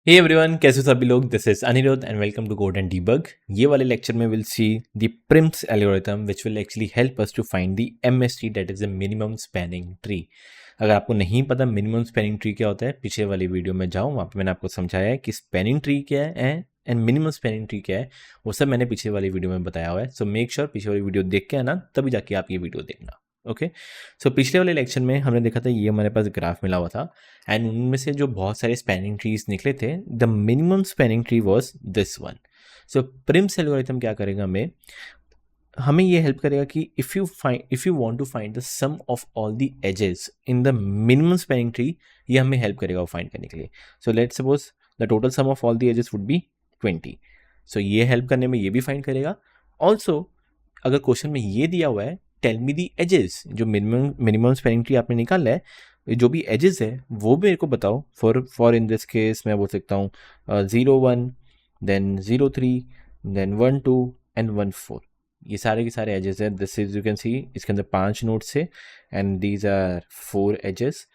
Hey everyone, कैसे हो सभी लोग। This is Aniruddh and welcome to code and debug. ये वाले लेक्चर में will see the Prim's algorithm which will actually help us to find the MST, that is the minimum spanning tree. अगर आपको नहीं पता मिनिमम स्पैनिंग ट्री क्या होता है, पीछे वाली वीडियो में जाओ, वहाँ पे मैंने आपको समझाया है कि स्पैनिंग ट्री क्या है एंड मिनिमम स्पैनिंग ट्री क्या है। वो सब मैंने पीछे वाली वीडियो में बताया हुआ है। सो मेक श्योर पीछे वाली वीडियो देख के आना, तभी जाके आप ये वीडियो देखना। ओके, सो पिछले वाले लेक्चर में हमने देखा था, ये हमारे पास ग्राफ मिला हुआ था एंड उनमें से जो बहुत सारे स्पैनिंग ट्रीज निकले थे, the minimum spanning tree was this one. So Prim's algorithm क्या करेगा, हमें ये हेल्प करेगा कि if you want to find the sum of all the edges in the minimum spanning tree, ये हमें हेल्प करेगा वो फाइंड करने के लिए। So let's suppose the total sum of all the edges would be 20। So ये help करने में ये भी फाइंड करेगा। ऑल्सो अगर क्वेश्चन में ये दिया हुआ है, टेल मी दी एजेस, जो मिनिमम स्पैनिंग ट्री आपने निकाला है, जो भी एजेस है वो भी मेरे को बताओ। फॉर इन दिस केस मैं बोल सकता हूँ 0 1, देन 0 3, देन 1 2 एंड 1 4। ये सारे के सारे एजेस है। This is, you can see, इसके अंदर 5 नोड्स है and these are 4 edges.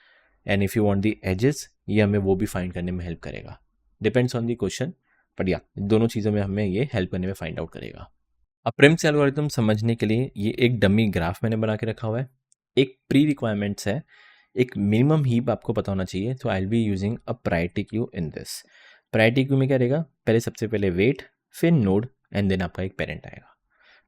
And if you want the edges, ये हमें वो भी फाइंड करने में हेल्प करेगा। Depends on the question, but या दोनों चीज़ों में हमें ये हेल्प करने में फाइंड आउट करेगा। अब प्रिम्स एल्गोरिथम समझने के लिए ये एक डमी ग्राफ मैंने बना के रखा हुआ है। एक प्री रिक्वायरमेंट्स है, एक मिनिमम हीप आपको पता होना चाहिए। तो I will be using a priority Q in this. Priority queue में क्या रहेगा, पहले सबसे पहले वेट, फिर नोड एंड देन आपका एक पेरेंट आएगा।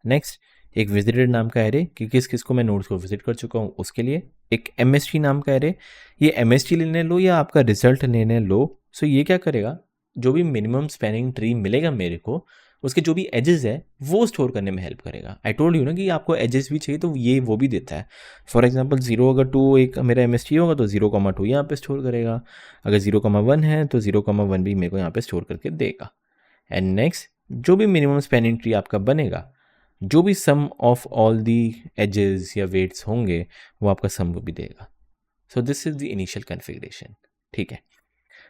नेक्स्ट एक विजिटेड नाम का एरे कि किस किस को मैं नोड्स को विजिट कर चुका हूँ उसके लिए। एक एमएसटी नाम का एरे, ये एमएसटी लेने लो या आपका रिजल्ट लेने लो। सो ये क्या करेगा, जो भी मिनिमम स्पैनिंग ट्री मिलेगा मेरे को, उसके जो भी एजेस है वो स्टोर करने में हेल्प करेगा। आई टोल्ड यू ना कि आपको एजेस भी चाहिए, तो ये वो भी देता है। फॉर एग्जांपल 0 अगर 2 एक मेरा एमएसटी होगा तो 0,2 यहाँ पे स्टोर करेगा। अगर 0,1 है तो 0,1 भी मेरे को यहाँ पे स्टोर करके देगा। एंड नेक्स्ट जो भी मिनिमम स्पैनिंग ट्री आपका बनेगा, जो भी सम ऑफ ऑल दी एजेस या वेट्स होंगे, वो आपका सम को भी देगा। सो this is the initial configuration. ठीक है,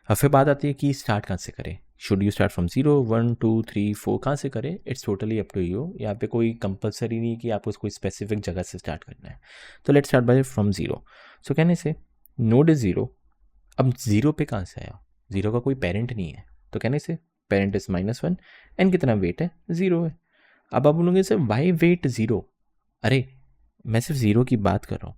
अब फिर बात आती है कि स्टार्ट कहाँ से करें। शुड यू स्टार्ट फ्रॉम 0 1 2 3 4 कहाँ से करें, it's totally up to you. यहाँ पे कोई कंपलसरी नहीं कि आपको कोई स्पेसिफिक जगह से स्टार्ट करना है। तो लेट्स स्टार्ट बाय फ्रॉम 0। सो कहने से नोड इज 0। अब 0 पे कहाँ से आया, 0 का कोई पेरेंट नहीं है, तो कहने से पेरेंट इज -1 एंड कितना वेट है, 0 है। अब आप बोलोगे सर वाई वेट 0। अरे मैं सिर्फ 0 की बात कर रहा हूँ,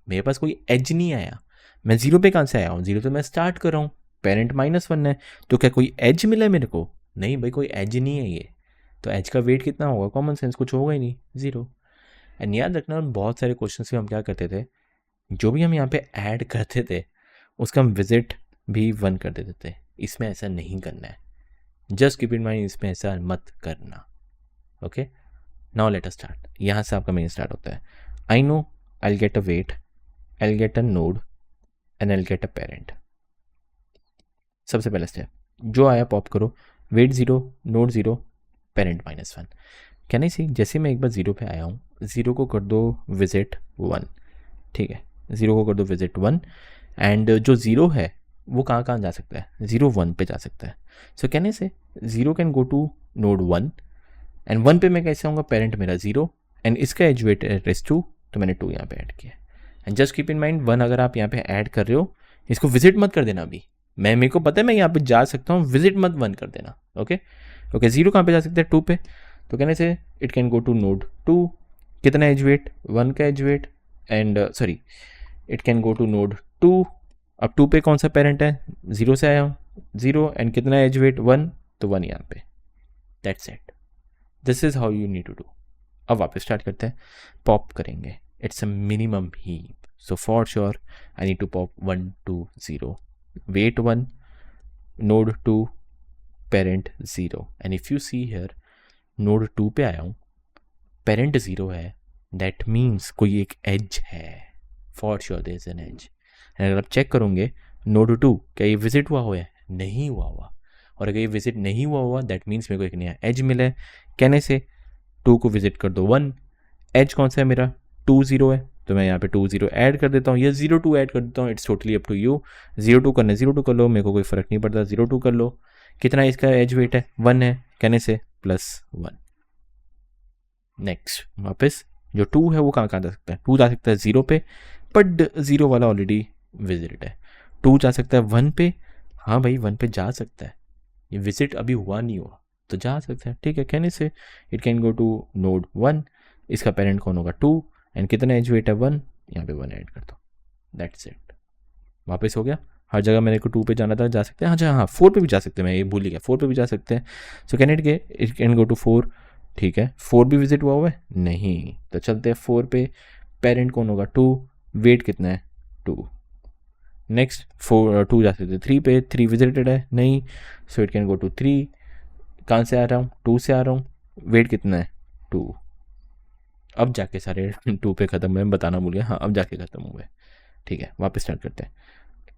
मेरे पास कोई एज नहीं आया। मैं 0 पे कहाँ से आया हूँ, 0 तो मैं स्टार्ट कर रहा हूँ, पेरेंट -1 है, तो क्या कोई एज मिला है मेरे को? नहीं भाई, कोई एज नहीं है ये। तो एज का वेट कितना होगा, कॉमन सेंस, कुछ होगा ही नहीं, 0। एंड याद रखना, बहुत सारे क्वेश्चन में हम क्या करते थे, जो भी हम यहाँ पे ऐड करते थे उसका हम विजिट भी 1 कर देते थे। इसमें ऐसा नहीं करना है, जस्ट कीप इन माइंड, इसमें ऐसा मत करना। Okay, now let us start. यहाँ से आपका मेन स्टार्ट होता है। I know I get a weight, I get a node and I get a parent. सबसे पहला स्टेप जो आया पॉप करो, वेट 0, नोड 0, पेरेंट -1। क्या नहीं सी, जैसे मैं एक बार 0 पे आया हूँ, 0 को कर दो विजिट 1। ठीक है, 0 को कर दो विजिट 1 एंड जो 0 है वो कहाँ कहाँ जा सकता है, 0 1 पे जा सकता है। सो कहने से 0 can go to node 1 and 1 पे मैं कैसे आऊँगा, पेरेंट मेरा 0 एंड इसका एज वेट इज 2, तो मैंने 2 यहाँ पे ऐड किया। And just keep in mind 1 अगर आप यहाँ पे ऐड कर रहे हो, इसको विजिट मत कर देना अभी। मेरे को पता है मैं यहाँ पे जा सकता हूँ, विजिट मत 1 कर देना। ओके ओके, 0 कहाँ पे जा सकता है, 2 पे, तो कहने से it can go to node 2। कितना एज वेट, 1 का edge weight and sorry, it can go to node 2। अब 2 पे कौन सा पेरेंट है, 0 से आया हूँ, 0 एंड कितना एज वेट 1, तो 1 यहाँ पे। That's it, this is how you need to do. अब वापस स्टार्ट करते हैं, पॉप करेंगे। It's a minimum heap, so for sure I need to pop 1 2 0, weight 1, node 2, parent 0। And if you see here, node 2 पे आया हूँ, parent 0 है, that means कोई एक एज है, for sure there is an edge. अगर आप चेक करोगे नोड 2, क्या ये विजिट हुआ है, नहीं हुआ। और अगर ये विजिट नहीं हुआ दैट मीन्स मेरे को एक नया एज मिला है। कहने से 2 को विजिट कर दो 1, एज कौन सा है मेरा, 2 0 है, तो मैं यहाँ पे 2 0 ऐड कर देता हूँ या 0 2 ऐड कर देता हूँ। It's totally up to you, 0 2 करना 0 2 कर लो, मेरे को कोई फ़र्क नहीं पड़ता, 0 2 कर लो। कितना इसका एज वेट है, 1 है, कहने से +1। नेक्स्ट वापस जो 2 है वो कहाँ कहाँ जा सकता है, 2 जा सकता है 0 पे, बट 0 वाला ऑलरेडी विजिट है। 2 जा सकता है 1 पे, हाँ भाई 1 पे जा सकता है, ये विजिट अभी हुआ नहीं हुआ तो जा सकता है, ठीक है। कहने से it can go to node 1, इसका पेरेंट कौन होगा 2, एंड कितना एज वेट है 1, यहाँ पे 1 ऐड कर दो, दैट्स इट, वापस हो गया। हर जगह मेरे को 2 पे जाना था, जा सकते हैं। अच्छा हाँ 4 पे भी जा सकते हैं, मैं ये भूल ही गया, 4 पे भी जा सकते हैं। So can it can go to 4, ठीक है। 4 भी विजिट हुआ है नहीं, तो चलते हैं 4 पे, पेरेंट कौन होगा 2, वेट कितना है 2। नेक्स्ट 2 जा सकते हैं 3 पे, 3 विजिटेड है नहीं, so it can go to 3। कहाँ से आ रहा हूँ 2 से आ रहा हूँ, वेट कितना है 2। अब जाके सारे 2 पे ख़त्म हुए, बताना भूल गया, हाँ अब जाके ख़त्म हुए, ठीक है। वापस स्टार्ट करते हैं,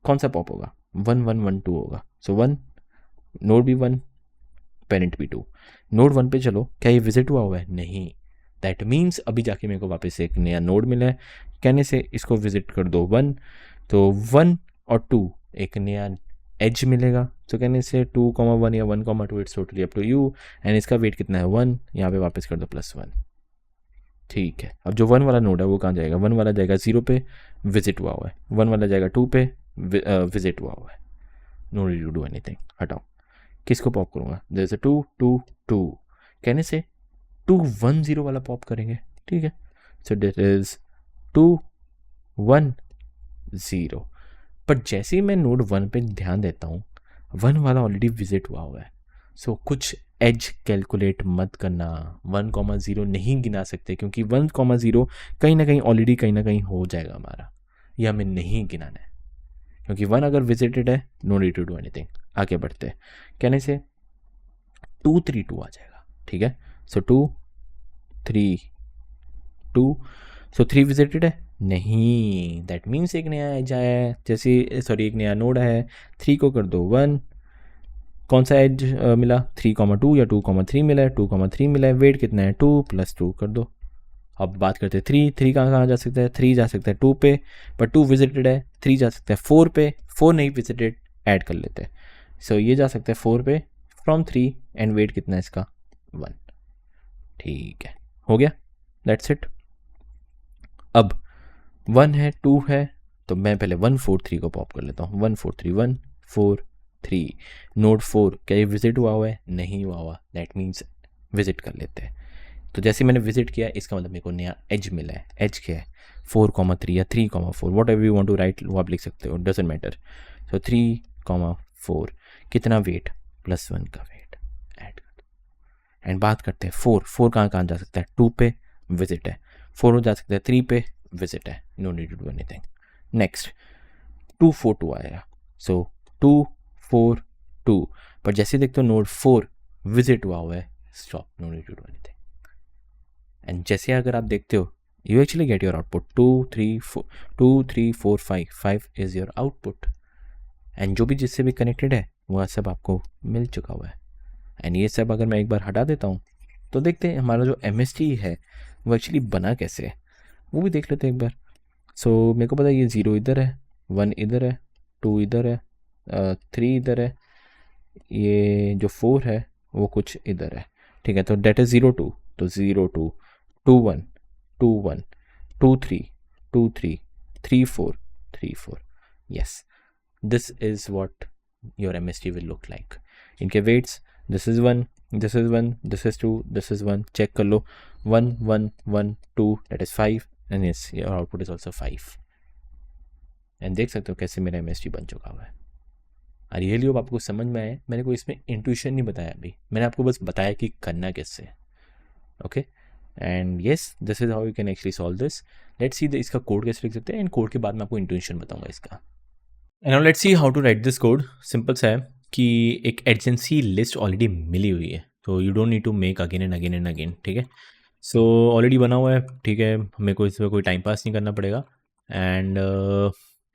कौन सा पॉप होगा 1 1 1 2 होगा। सो 1, नोड भी 1, पेरेंट भी 2। नोड 1 पे चलो, क्या ये विजिट हुआ है नहीं, दैट मीन्स अभी जाके मेरे को वापस एक नया नोड मिला है। कहने से इसको विजिट कर दो 1, तो 1 और 2 एक नया एज मिलेगा। तो कहने से 2,1 या 1,2 it's totally up to you, and इसका वेट कितना है 1, यहाँ पे वापस कर दो +1, ठीक है। अब जो 1 वाला नोड है वो कहाँ जाएगा, 1 वाला जाएगा 0 पे, विजिट हुआ है, 1 वाला जाएगा 2 पे, विजिट हुआ है, no need to do anything, हटाओ। किसको पॉप करूँगा, जैसे 2 2 2, कहने से 2 1 0 वाला पॉप करेंगे, ठीक है। So this is 2 1 0। बट जैसे ही मैं नोड 1 पे ध्यान देता हूँ, 1 वाला ऑलरेडी विजिट हुआ है, सो कुछ एज कैलकुलेट मत करना, 1,0 नहीं गिना सकते, क्योंकि 1,0 कहीं ना कहीं ऑलरेडी कहीं ना कहीं हो जाएगा हमारा, यह हमें नहीं गिनाना है, क्योंकि 1 अगर विजिटेड है no need to do anything. आगे बढ़ते हैं, कहने से 2 3 2 आ जाएगा, ठीक है। सो 2 3 2, सो 3 विजिटेड है नहीं, दैट मीन्स एक नया एज आया है, जैसे सॉरी एक नया नोड है, 3 को कर दो 1, कौन सा एज मिला 3,2 या 2,3 मिला है, 2,3 मिला है, वेट कितना है 2 + 2 कर दो। अब बात करते हैं 3 कहाँ जा सकता है, 3 जा सकता है 2 पे, पर 2 विजिटेड है, 3 जा सकता है 4 पे, 4 नहीं विजिटेड, ऐड कर लेते हैं। सो ये जा सकता है 4 पे फ्रॉम 3, एंड वेट कितना है इसका 1, ठीक है, हो गया, दैट्स इट। अब 1 है 2 है, तो मैं पहले 1 4 3 को पॉप कर लेता हूँ, 1 4 3 1 4 3, नोड 4 क्या ये विजिट हुआ है नहीं हुआ, दैट मीन्स विजिट कर लेते हैं। तो जैसे मैंने विजिट किया, इसका मतलब मेरे को नया एज मिला है, एज क्या है 4,3 या 3,4, whatever you want to write वो आप लिख सकते हो, डजेंट मैटर। सो 3,4, कितना वेट +1 का वेट ऐड कर दो, एंड बात करते हैं 4 कहाँ जा सकता है 2 पे, विजिट है, 4 जा सकता है 3 पे, विजिट है, no need to do anything. Next 2 4 2 आएगा, सो 2 4 2, पर जैसे देखते हो नोड 4 विजिट हुआ है, stop, no need to do anything. And जैसे अगर आप देखते हो you actually get your output 2 3 4 5, 5 is your output, and जो भी जिससे भी कनेक्टेड है वह सब आपको मिल चुका हुआ है। एंड ये सब अगर मैं एक बार हटा देता हूँ, तो देखते हैं हमारा जो MST है वो एक्चुअली बना कैसे है, वो भी देख लेते हैं एक बार। सो मेरे को पता है ये 0 इधर है, 1 इधर है, 2 इधर है, 3 इधर है, ये जो 4 है वो कुछ इधर है, ठीक है। तो डेट इज 0 2, तो 0 2 2 1 2 1 2 3 2 3 3 4 3 4, yes, this is what your MST will look like। इनके weights, this is 1 this is 1 this is 2 this is 1, check कर लो 1 1 1 2, that is 5, and yes your output is also 5, and देख सकते हो कैसे मेरा MST बन चुका हुआ है। और रियली होप आपको समझ में आए, मैंने कोई इसमें इंट्यूशन नहीं बताया अभी, मैंने आपको बस बताया कि करना कैसे, okay. And yes this is how you can actually solve this. Let's see इसका कोड कैसे लिख सकते हैं, एंड कोड के बाद मैं आपको इंट्यूशन बताऊंगा इसका। And now let's see how to write this code. Simple सा है कि एक एडजेंसी लिस्ट ऑलरेडी मिली हुई है, तो you don't need to make again and again and again, ठीक है। सो ऑलरेडी बना हुआ है, ठीक है, मेरे को इसमें कोई टाइम पास नहीं करना पड़ेगा। एंड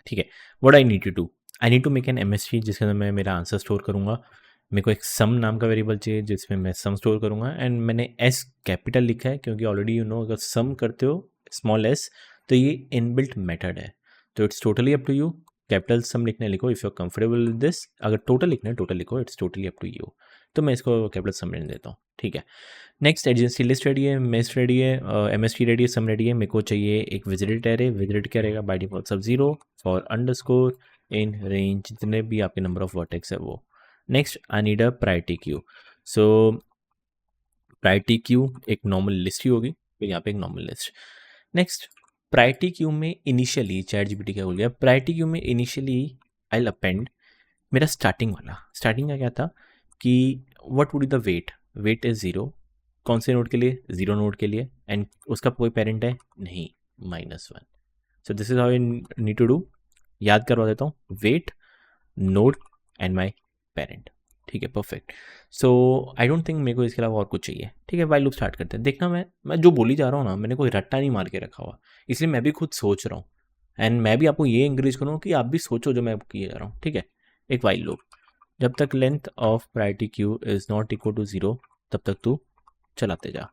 ठीक है, what I need to do, I need to make an MST जिसके अंदर मैं मेरा आंसर स्टोर करूँगा। मेरे को एक सम नाम का वेरिएबल चाहिए जिसमें मैं सम स्टोर करूँगा, एंड मैंने S कैपिटल लिखा है क्योंकि ऑलरेडी यू नो अगर सम करते हो स्मॉल s तो ये इनबिल्ट मेथड है, तो it's totally up to you. Capital sum लिखने लिखो if you are comfortable with this, अगर टोटल लिखना है टोटल लिखो, it's totally up to you. तो मैं इसको कैपिटल सम लेने देता हूँ, ठीक है। नेक्स्ट एजेंसी लिस्ट रेडी है, मेस्ट रेडी है, MST रेडी है, सम रेडी है। मेरे को चाहिए एक विजिटेड एरे, विजिटेड क्या रहेगा बाय डिफॉल्ट सब 0 फॉर अंडरस्कोर इन रेंज, जितने भी आपके नंबर ऑफ वर्टेक्स है वो। Next I need a priority queue. So priority queue एक नॉर्मल लिस्ट ही होगी, फिर यहाँ पे एक normal list. Next priority queue में इनिशियली चैट जीपीटी क्या बोल गया, प्रायोरिटी क्यू में इनिशियली आई विल अपेंड मेरा स्टार्टिंग का क्या था कि what would be the weight. Weight is 0. कौन से नोड के लिए, 0 नोड के लिए. एंड उसका कोई पेरेंट है नहीं, -1. So this is how I need to do. याद करवा देता हूँ, weight, node and my parent. ठीक है, perfect. So I don't think मेरे को इसके अलावा और कुछ चाहिए. ठीक है, वाइल लूप स्टार्ट करते हैं. देखना मैं जो बोली जा रहा हूँ ना, मैंने कोई रट्टा नहीं मार के रखा हुआ, इसलिए मैं भी खुद सोच रहा हूँ. एंड मैं भी आपको ये इंकरेज करूँ कि आप भी सोचो जो मैं किए जा रहा हूँ. ठीक है, एक वाइल लूप. जब तक length of priority queue is not equal to 0 तब तक तू चलाते जा.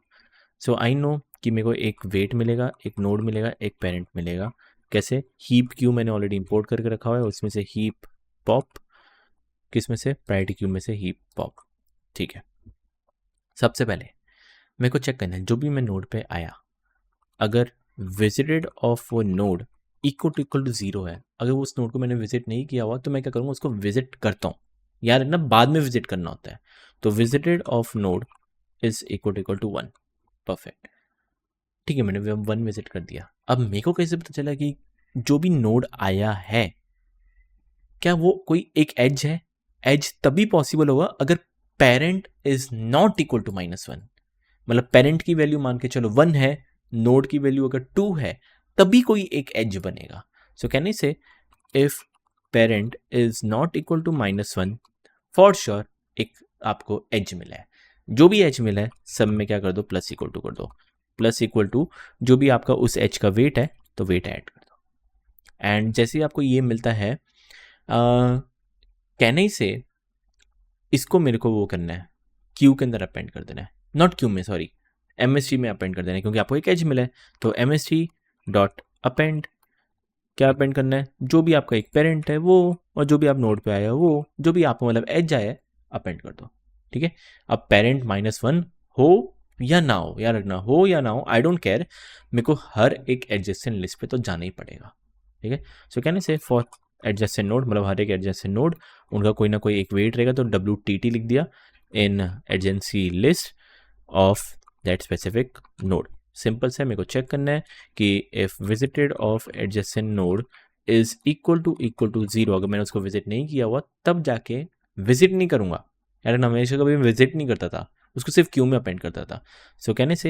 सो आई नो कि मेरे को एक वेट मिलेगा, एक नोड मिलेगा, एक पेरेंट मिलेगा. कैसे? हीप क्यू मैंने ऑलरेडी इंपोर्ट करके रखा हुआ है, उसमें से हीप पॉप, किस में से, प्रायोरिटी क्यू में से हीप पॉप. ठीक है, सबसे पहले मेरे को चेक करना है जो भी मैं नोड पे आया, अगर विजिटेड ऑफ वो नोड इक्वल टू 0 है, अगर उस नोड को मैंने विजिट नहीं किया हुआ तो मैं क्या करूँगा, उसको विजिट करता हूँ. यार ना, बाद में विजिट करना होता है. तो visited of node is equal to 1. Perfect. ठीक है, मैंने 1 विजिट कर दिया. अब मेरे को कैसे पता चला कि जो भी नोड आया है क्या वो कोई एक एज है? एज तभी पॉसिबल होगा अगर parent is not equal to -1. मतलब पेरेंट की वैल्यू मान के चलो 1 है, नोड की वैल्यू अगर 2 है, तभी कोई एक एज बनेगा. सो can I say if parent is not equal to -1, for sure एक आपको एज मिला है. जो भी एज मिला है सब में क्या कर दो, प्लस इक्वल टू कर दो. प्लस इक्वल टू जो भी आपका उस एज का वेट है, तो वेट ऐड कर दो. एंड जैसे ही आपको ये मिलता है, कैन आई से इसको मेरे को वो करना है, क्यू के अंदर अपेंड कर देना है. नॉट क्यू में, सॉरी, एमएसटी में अपेंड कर देना है, क्योंकि आपको एक एज मिला है. तो एमएसटी डॉट अपेंड, क्या अपेंड करना है, जो भी आपका एक पेरेंट है वो, और जो भी आप नोड पे आया वो, जो भी आपको मतलब एज आया है अपेंड कर दो. ठीक है, अब पेरेंट -1 हो या ना हो, याद रखना, हो या ना हो आई डोंट केयर, मेरे को हर एक एडजेसेंट लिस्ट पे तो जाना ही पड़ेगा. ठीक है, सो कैन आई से फॉर एडजेसेंट नोड, मतलब हर एक एडजेसेंट नोड उनका कोई ना कोई एक वेट रहेगा, तो WTT लिख दिया in adjacency list of that specific node. Simple से मेरे को चेक करना है कि if visited of adjacent node is equal to 0, अगर मैंने उसको विजिट नहीं किया हुआ तब जाके विजिट नहीं करूंगा. यार ना, हमेशा कभी विजिट नहीं करता था, उसको सिर्फ क्यू में अपेंड करता था. सो कहने से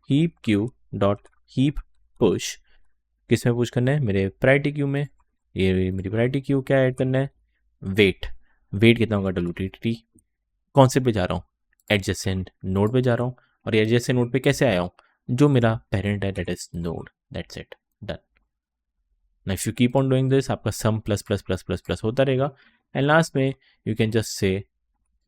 heap Q dot heap push, किस में पुश करना है, मेरे प्रायोरिटी क्यू में. ये मेरी प्रायोरिटी क्यू क्या ऐड करना है, वेट. वेट कितना होगा, WTT. कौन से पे जा रहा हूँ, एडजेसेंट नोड पे जा रहा हूँ. और एडजेसेंट नोड पे कैसे आया हूँ, जो मेरा पेरेंट है, that is node. That's it, done. Now if you keep on doing this, आपका sum plus plus plus plus plus होता रहेगा. एंड लास्ट में you can just say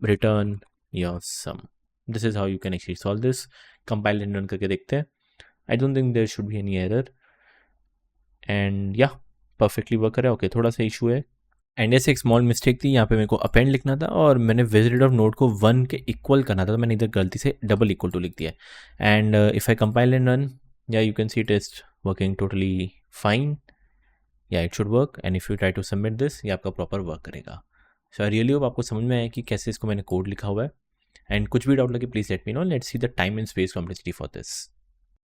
return your sum. This is how you can actually solve this. Compile and run करके देखते हैं. I don't think there should be any error. And yeah perfectly work कर रहा है. Okay, थोड़ा सा issue है. And ऐसे एक स्मॉल मिस्टेक थी, यहाँ पे मेरे को अपेंड लिखना था और मैंने विजिटेड ऑफ नोड को 1 के इक्वल करना था, तो मैंने इधर गलती से डबल इक्वल टू लिख दिया. And if I compile and run, yeah you can see it is working totally fine. Yeah it should work. And if you try to submit this, ये आपका प्रॉपर वर्क करेगा. सो I really hope आपको समझ में आया कि कैसे इसको मैंने कोड लिखा हुआ है. एंड कुछ भी डाउट लगे please let me know. Let's see the time and space complexity for this.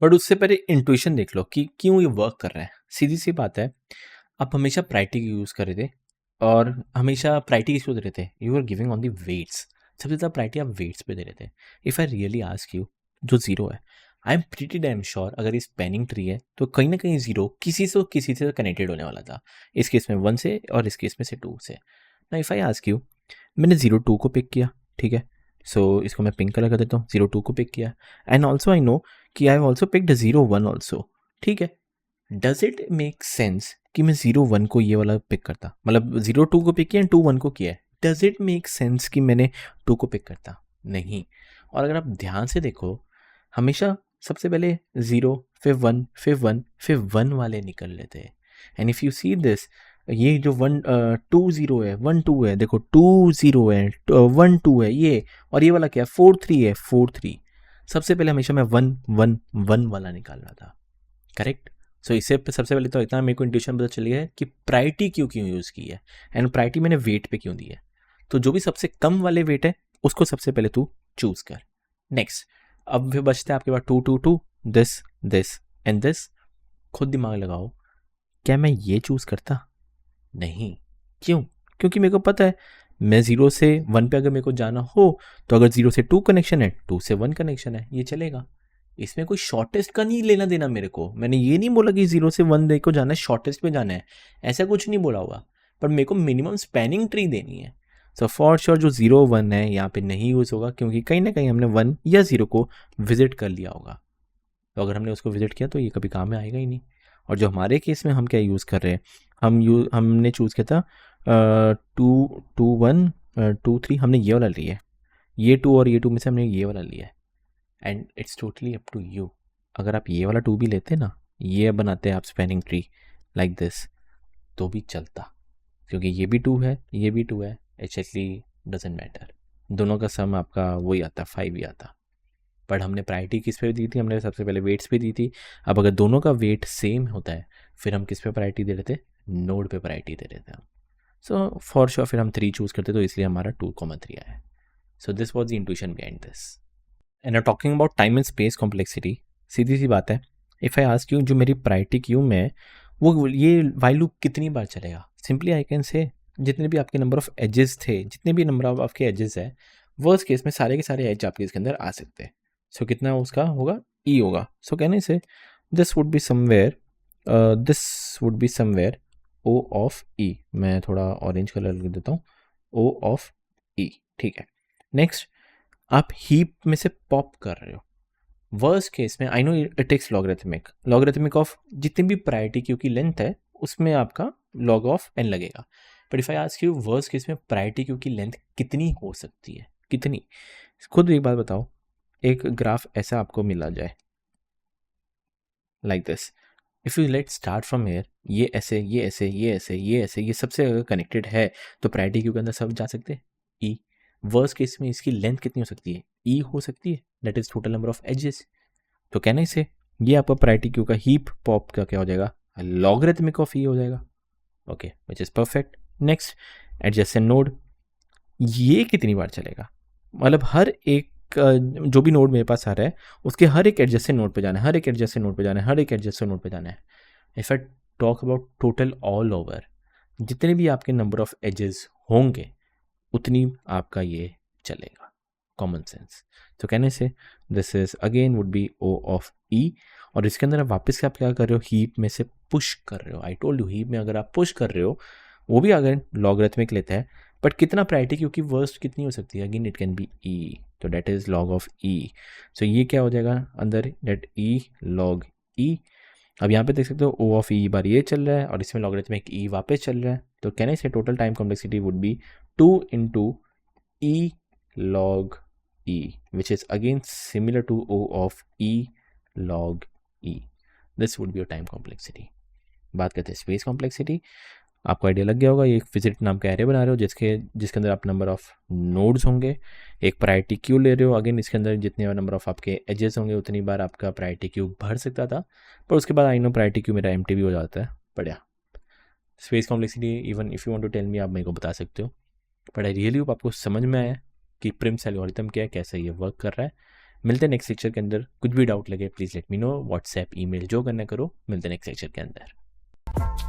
But उससे पहले इंट्यूशन देख लो कि क्यों ये वर्क कर रहा है. सीधी सी बात है, आप हमेशा प्रायोरिटी यूज़ कर रहे थे और हमेशा प्रायोरिटी किस पे दे रहे थे, you are giving on the weights. सबसे ज़्यादा प्रायोरिटी आप वेट्स पे दे रहे थे. If I really ask you, जो 0 है, I am pretty damn sure अगर ये स्पैनिंग ट्री है तो कहीं ना कहीं 0 किसी से कनेक्टेड होने वाला था. इस केस में 1 से और इस केस में से 2 से. ना इफ़ आई आस्क यू, मैंने 0 2 को पिक किया. ठीक है, सो इसको मैं पिंक कलर कर देता हूँ. 0 2 को पिक किया. एंड ऑल्सो आई नो कि I have also picked 0 1 also. ठीक है, डज इट मेक सेंस कि मैं 0 1 को ये वाला पिक करता, मतलब 0 2 को पिक किया एंड 2 1 को किया है. डज इट मेक सेंस कि मैंने 2 को पिक करता? नहीं. और अगर आप ध्यान से देखो, हमेशा सबसे पहले 0 फिर 1 फिर 1 फिर 1 वाले निकल लेते हैं. And if you see this, ये जो 2 0 है, 1 2 है, देखो 2 0 है, 1 2 है ये, और ये वाला क्या है, 4 3 है, 4 3. सबसे पहले हमेशा मैं 1 1 1 वाला निकाल रहा था. करेक्ट. सो इससे सबसे पहले तो इतना मेरे को इंट्यूशन पता चली है कि प्रायोरिटी क्यों यूज़ की है. एंड प्रायोरिटी मैंने वेट पे क्यों दी है. तो जो भी सबसे कम वाले वेट है उसको सबसे पहले तू चूज कर। नेक्स्ट, अब फिर बचता है आपके पास 2 2 2, दिस दिस एंड दिस। खुद दिमाग लगाओ, क्या मैं ये चूज करता? नहीं। क्यों? क्योंकि मेरे को पता है मैं 0 से 1 पे अगर मेरे को जाना हो तो अगर 0 से 2 कनेक्शन है, 2 से 1 कनेक्शन है, ये चलेगा। इसमें कोई शॉर्टेस्ट का नहीं लेना देना मेरे को। मैंने ये नहीं बोला कि 0 से 1 दे को जाना है, शॉर्टेस्ट पे जाना है, ऐसा कुछ नहीं बोला होगा। पर मेरे को मिनिमम स्पैनिंग ट्री देनी है। सो फॉर श्योर जो 0 1 है यहाँ पे नहीं यूज़ होगा, क्योंकि कहीं ना कहीं हमने 1 या 0 को विजिट कर लिया होगा। तो अगर हमने उसको विजिट किया तो ये कभी काम में आएगा ही नहीं। और जो हमारे केस में हम क्या यूज़ कर रहे हैं, हमने चूज़ किया था 2 2 1 2 3, हमने ये वाला लिया है। ये 2 और ये 2 में से हमने ये वाला लिया है। And it's totally up to you. अगर आप ये वाला 2 भी लेते ना, ये बनाते हैं आप स्पैनिंग ट्री लाइक दिस, तो भी चलता, क्योंकि ये भी 2 है, ये भी 2 है, एक्चुअली डजेंट मैटर। दोनों का सम आपका वही आता, 5 ही आता। बट हमने प्रायोरिटी किस पे दी थी? हमने सबसे पहले वेट्स पे दी थी। अब अगर दोनों का वेट सेम होता है फिर हम किस पे प्रायोरिटी दे रहे थे? नोड पे प्रायोरिटी दे रहे थे हम। सो फॉर श्योर फिर हम 3 चूज़ करते, तो इसलिए हमारा 2,3 आया है। So this was the intuition behind this. And talking about time and space complexity, सीधी सी बात है, इफ़ आई आस्क यू जो मेरी प्रायोरिटी क्यू में है वो ये वाइल लूप कितनी बार चलेगा? सिंपली आई कैन से जितने भी आपके नंबर ऑफ एजेस थे, जितने भी नंबर ऑफ आपके एजेस है, वर्स्ट केस में सारे के सारे एज आपके इसके अंदर आ सकते हैं। सो कितना उसका होगा? ई होगा। सो कहने से this would be somewhere O of E. मैं थोड़ा ऑरेंज कलर लिख देता हूँ, ओ ऑफ ई। ठीक है। नेक्स्ट, आप हीप में से पॉप कर रहे हो। वर्स्ट केस में I know it takes logarithmic of जितनी भी प्रायोरिटी क्यू की लेंथ है उसमें आपका लॉग ऑफ एन लगेगा। But if I ask you worst case में प्रायोरिटी क्यू की लेंथ कितनी हो सकती है? कितनी? खुद एक बात बताओ, एक ग्राफ ऐसा आपको मिला जाए like this, if you let start from here, ये ऐसे ये ऐसे ये ऐसे ये ऐसे, ये सबसे अगर कनेक्टेड है तो प्रायोरिटी क्यू के अंदर सब जा सकते हैं ई। वर्स्ट केस में इसकी लेंथ कितनी हो सकती है? ई हो सकती है, that is total number of edges. तो कहने से ये आपका प्रायोरिटी क्यू का हीप पॉप का क्या हो जाएगा? लॉगरिथमिक ऑफ ई हो जाएगा। Okay, which is perfect. Next, adjacent node, ये कितनी बार चलेगा? मतलब हर एक जो भी नोड मेरे पास आ रहा है उसके हर एक एडजेसेंट नोड पे जाना है, हर एक एडजेसेंट नोड पे जाना है, हर एक एडजेसेंट नोड पे जाना है। If I talk about total all over, जितने भी आपके नंबर ऑफ एजेस होंगे उतनी आपका ये चलेगा। Common sense. तो कहने से this is again would be O of E. और इसके अंदर आप वापस आप क्या कर रहे हो? हीप में से पुश कर रहे हो। आई टोल्ड यू, हीप में अगर आप पुश कर रहे हो वो भी अगर लॉगरिथमिक लेता है, बट कितना प्रायोरिटी, क्योंकि वर्स्ट कितनी हो सकती है? Again it can be E, तो that is log of E. So ये क्या हो जाएगा अंदर? That E log E. अब यहाँ पे देख सकते हो ओ ऑफ ई बार ये चल रहा है और इसमें लॉगरिथमिक ई वापस चल रहा है। तो कहने से total time complexity would be 2 into e log e, which is again similar to O of e log e. This would be your time complexity. बात करते हैं स्पेस कॉम्प्लेक्सिटी। आपको आइडिया लग गया होगा, ये एक फिजिट नाम का एरे बना रहे हो जिसके अंदर आप नंबर ऑफ नोड्स होंगे, एक प्रायोरिटी क्यू ले रहे हो। अगेन इसके अंदर जितने नंबर ऑफ आपके एजेस होंगे उतनी बार आपका प्रायोरिटी क्यू भर सकता था, पर उसके बाद आई नो प्रायोरिटी क्यू मेरा एम्प्टी भी हो जाता है। बढ़िया। Space complexity even if you want to tell me, आप मेरे को बता सकते हो। बट आई रियली होप आपको समझ में आया कि प्रिम्स एल्गोरिथम क्या है, कैसे ये वर्क कर रहा है। मिलते हैं नेक्स्ट लेक्चर के अंदर। कुछ भी डाउट लगे please let me know, WhatsApp email जो करना करो। मिलते हैं नेक्स्ट लेक्चर के अंदर।